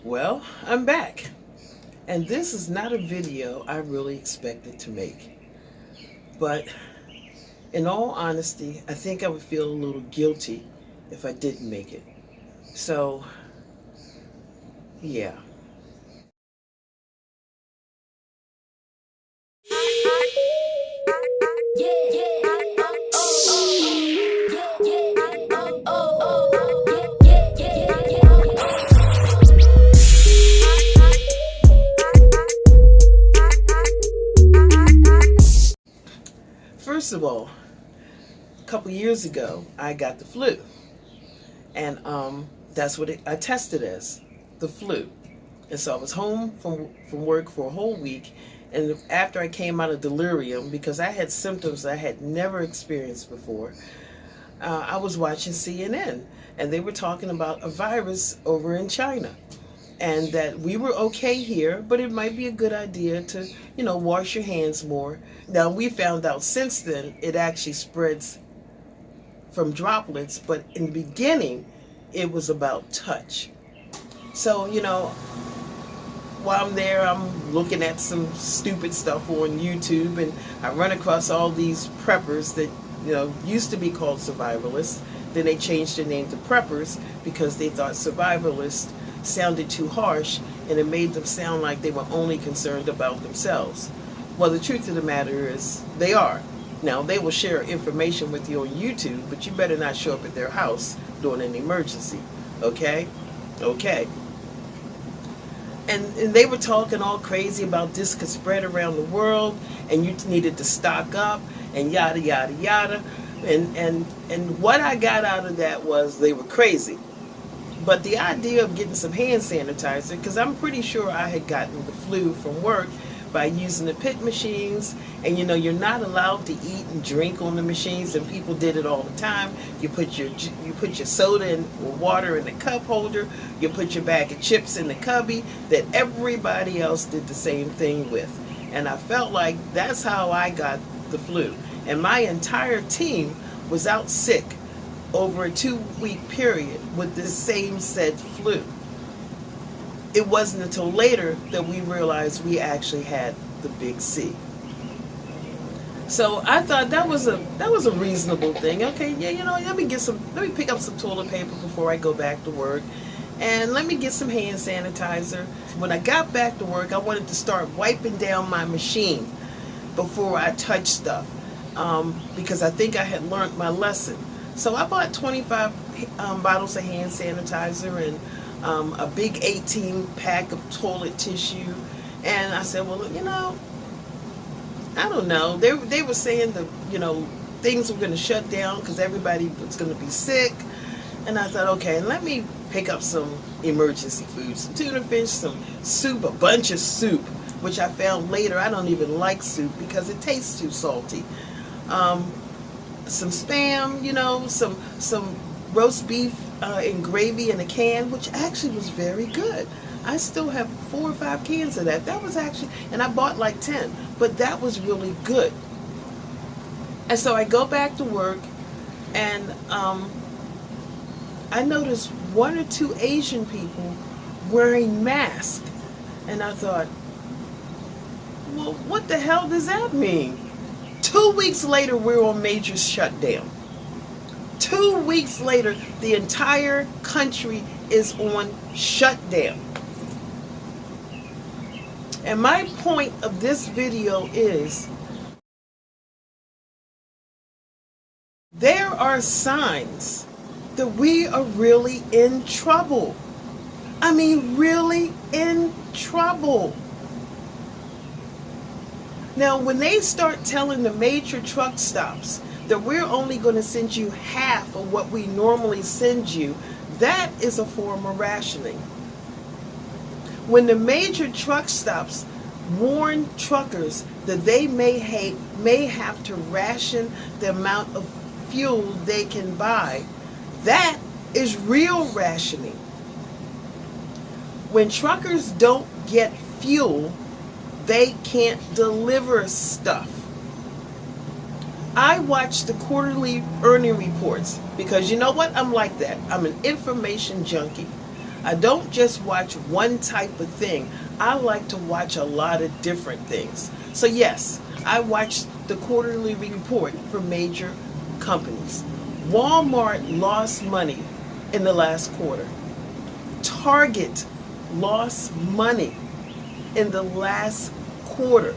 Well, I'm back, and this is not a video I really expected to make. But in all honesty, I think I would feel a little guilty if I didn't make it. So, yeah. First of all, a couple years ago, I got the flu. And that's what I tested as, the flu. And so I was home from work for a whole week. And after I came out of delirium, because I had symptoms I had never experienced before, I was watching CNN. And they were talking about a virus over in China. And that we were okay here, but it might be a good idea to, wash your hands more. Now, we found out since then it actually spreads from droplets, but in the beginning, it was about touch. So, while I'm there, I'm looking at some stupid stuff on YouTube, and I run across all these preppers that, used to be called survivalists. Then they changed their name to preppers because they thought survivalist sounded too harsh, and it made them sound like they were only concerned about themselves. Well, the truth of the matter is they are. Now, they will share information with you on YouTube, but you better not show up at their house during an emergency, okay? Okay. And they were talking all crazy about this could spread around the world, and you needed to stock up, and yada, yada, yada. And what I got out of that was they were crazy. But the idea of getting some hand sanitizer, because I'm pretty sure I had gotten the flu from work by using the pit machines, and you're not allowed to eat and drink on the machines, and people did it all the time. You put your soda and water in the cup holder, you put your bag of chips in the cubby, that everybody else did the same thing with. And I felt like that's how I got the flu. And my entire team was out sick over a 2-week period with the same said flu. It wasn't until later that we realized we actually had the big C. So I thought that was a reasonable thing. Okay, yeah, let me pick up some toilet paper before I go back to work, and let me get some hand sanitizer. When I got back to work, I wanted to start wiping down my machine before I touched stuff, because I think I had learned my lesson. So I bought 25 bottles of hand sanitizer and a big 18 pack of toilet tissue. And I said, well, I don't know. They were saying that, things were going to shut down because everybody was going to be sick. And I thought, okay, let me pick up some emergency food, some tuna fish, some soup, a bunch of soup, which I found later I don't even like soup because it tastes too salty. Some Spam, some roast beef in gravy in a can, which actually was very good. I still have 4 or 5 cans of that. That was actually, and I bought like 10, but that was really good. And so I go back to work, and I noticed 1 or 2 Asian people wearing masks. And I thought, well, what the hell does that mean? 2 weeks later, we're on major shutdown. 2 weeks later, the entire country is on shutdown. And my point of this video is, there are signs that we are really in trouble. I mean, really in trouble. Now, when they start telling the major truck stops that we're only going to send you half of what we normally send you, that is a form of rationing. When the major truck stops warn truckers that they may have to ration the amount of fuel they can buy, that is real rationing. When truckers don't get fuel, they can't deliver stuff. I watch the quarterly earning reports because you know what? I'm like that. I'm an information junkie. I don't just watch one type of thing. I like to watch a lot of different things. So yes, I watched the quarterly report for major companies. Walmart lost money in the last quarter. Target lost money in the last quarter.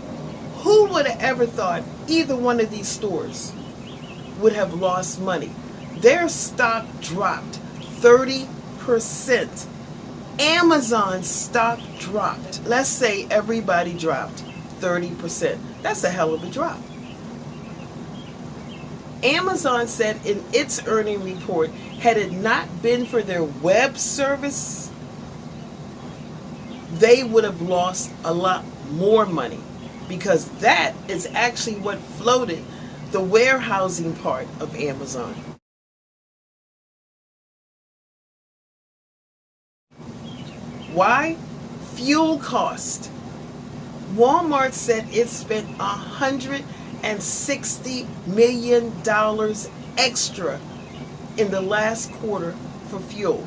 Who would have ever thought either one of these stores would have lost money? Their stock dropped 30%. Amazon's stock dropped. Let's say everybody dropped 30%. That's a hell of a drop. Amazon said in its earnings report, had it not been for their web service, they would have lost a lot more money, because that is actually what floated the warehousing part of Amazon. Why? Fuel cost. Walmart said it spent $160 million extra in the last quarter for fuel.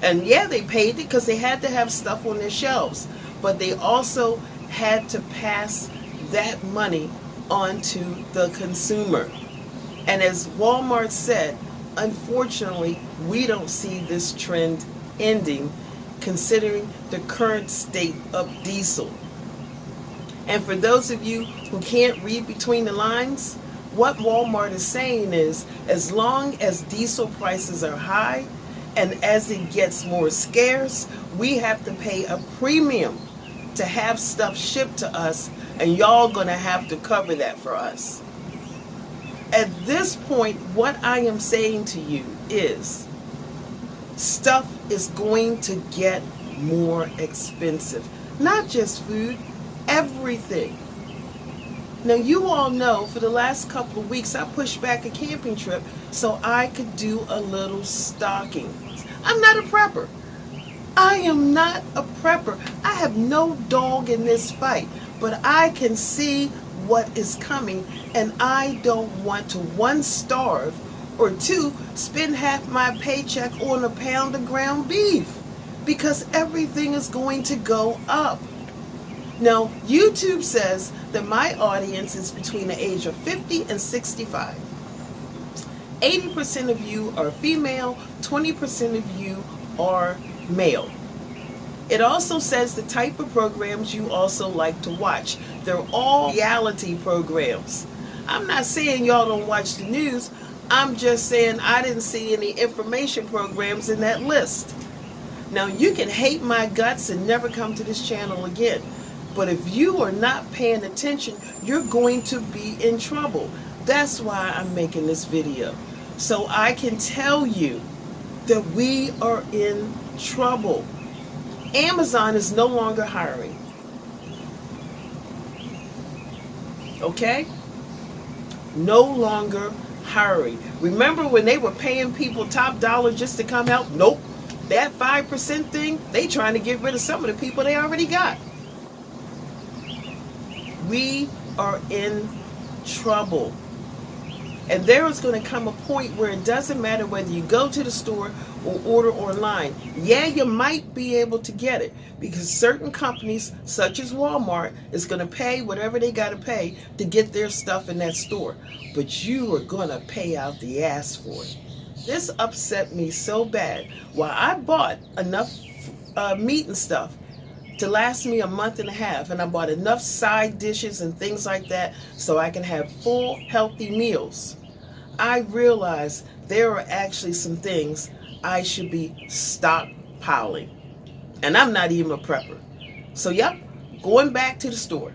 And yeah, they paid it because they had to have stuff on their shelves, but they also had to pass that money on to the consumer. And as Walmart said, unfortunately, we don't see this trend ending, considering the current state of diesel. And for those of you who can't read between the lines, what Walmart is saying is, as long as diesel prices are high and as it gets more scarce, we have to pay a premium to have stuff shipped to us, and y'all gonna have to cover that for us. At this point, what I am saying to you is, stuff is going to get more expensive. Not just food, everything. Now, you all know for the last couple of weeks I pushed back a camping trip so I could do a little stocking. I'm not a prepper. I am not a prepper. I have no dog in this fight, but I can see what is coming, and I don't want to, one, starve, or two, spend half my paycheck on a pound of ground beef, because everything is going to go up. Now, YouTube says that my audience is between the age of 50 and 65. 80% of you are female, 20% of you are male. It also says the type of programs you also like to watch. They're all reality programs. I'm not saying y'all don't watch the news. I'm just saying I didn't see any information programs in that list. Now, you can hate my guts and never come to this channel again. But if you are not paying attention, you're going to be in trouble. That's why I'm making this video. So I can tell you that we are in trouble. Amazon is no longer hiring. Okay? No longer hiring. Remember when they were paying people top dollar just to come out? Nope. That 5% thing, they trying to get rid of some of the people they already got. We are in trouble. And there is going to come a point where it doesn't matter whether you go to the store or order online. Yeah, you might be able to get it because certain companies, such as Walmart, is going to pay whatever they got to pay to get their stuff in that store. But you are going to pay out the ass for it. This upset me so bad. While I bought enough meat and stuff to last me a month and a half, and I bought enough side dishes and things like that so I can have full, healthy meals, I realized there are actually some things I should be stockpiling. And I'm not even a prepper. So yep, going back to the store.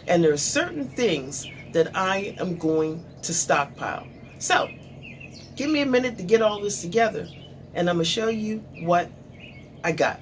And there are certain things that I am going to stockpile. So, give me a minute to get all this together, and I'm going to show you what I got.